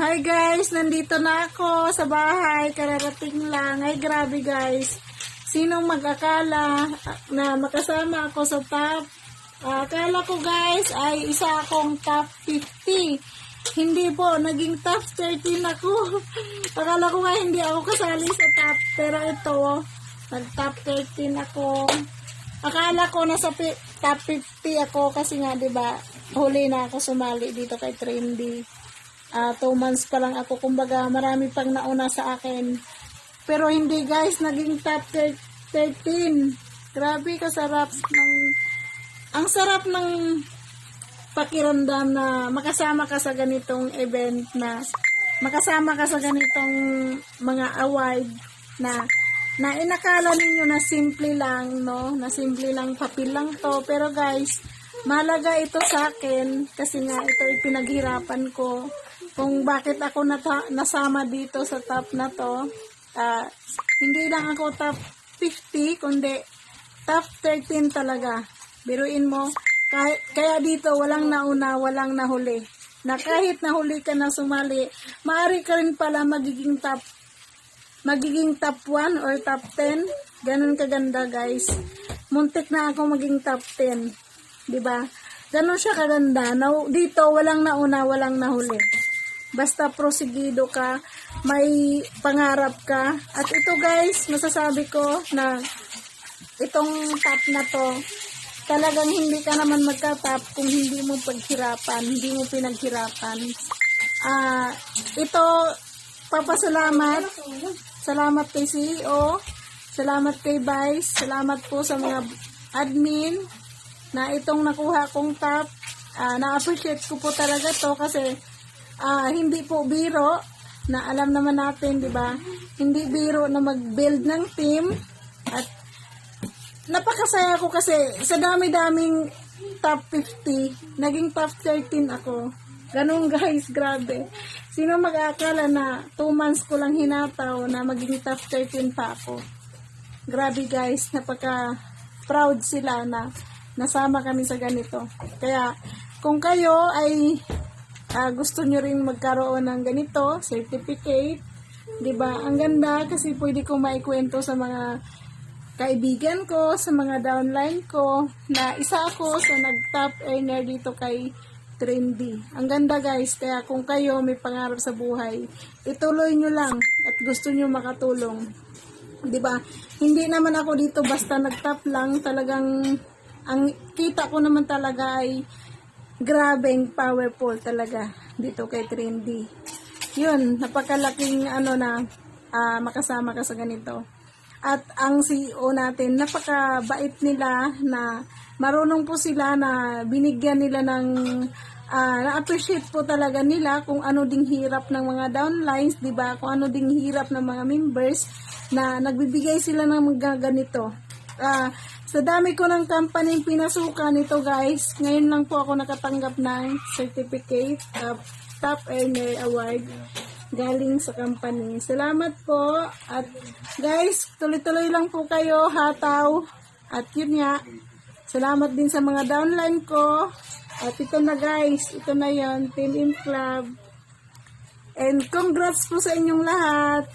Hi guys, nandito na ako sa bahay, kararating lang. Ay grabe guys, sinong mag-akala na makasama ako sa top? Akala ko guys ay isa akong top 50. Hindi po, naging top 13 ako. Akala ko nga hindi ako kasali sa top, pero ito, nag-top 13 ako. Akala ko nasa top 50 ako kasi nga 'di ba, huli na ako sumali dito kay Trendy. 2 months pa lang ako, kumbaga marami pang nauna sa akin. Pero hindi guys, naging top 13. Grabe kasarap ang sarap ng pakiramdam na makasama ka sa ganitong event, na makasama ka sa ganitong mga award na inakala ninyo na simple lang, no? Na simple lang, papel lang to. Pero guys, malaga ito sa akin kasi nga ito ay pinaghirapan ko. Kung bakit ako nasama dito sa top na to, hindi lang ako top 50, kundi top 13 talaga. Biruin mo, kaya dito walang nauna, walang nahuli. Na kahit nahuli ka na sumali, maaari ka rin pala magiging top 1 or top 10. Ganun kaganda guys. Muntik na ako maging top 10. 'Di ba? Ganun siya kaganda. Dito walang nauna, walang nahuli. Basta prosigido ka, may pangarap ka. At ito guys, masasabi ko na itong top na to, talagang hindi ka naman magka-top kung hindi mo paghirapan, hindi mo pinaghirapan. Ito, papasalamat. Salamat kay CEO, salamat kay Vice, salamat po sa mga admin na itong nakuha kong top. Na-appreciate ko po talaga to kasi hindi po biro, na alam naman natin, 'di ba? Hindi biro na mag-build ng team. At napakasaya ko kasi sa dami-daming top 50, naging top 13 ako. Ganun guys, grabe. Sino mag-aakala na 2 months ko lang hinataw na maging top 13 pa ako? Grabe guys, napaka proud sila na nasama kami sa ganito. Kaya kung kayo ay gusto nyo rin magkaroon ng ganito, certificate, 'di ba? Ang ganda kasi pwede kong maikwento sa mga kaibigan ko, sa mga downline ko, na isa ako sa nag-top earner dito kay Trendy. Ang ganda guys, kaya kung kayo may pangarap sa buhay, ituloy nyo lang at gusto nyo makatulong. 'Di ba? Hindi naman ako dito basta nag-top lang, talagang ang kita ko naman talaga ay grabeng powerful talaga dito kay Trendy. Yun, napakalaking makasama ka sa ganito. At ang CEO natin, napakabait nila, na marunong po sila, na binigyan nila ng na-appreciate po talaga nila kung ano ding hirap ng mga downlines, 'di ba? Kung ano ding hirap ng mga members, na nagbibigay sila ng mga ganito. Sa dami ko ng company pinasukan ito guys, ngayon lang po ako nakatanggap ng certificate of Top Earner Award galing sa company. Salamat po. At guys, tuloy-tuloy lang po kayo, hataw. At yun nga, salamat din sa mga downline ko. At ito na guys, ito na yon, Team in Club. And congrats po sa inyong lahat.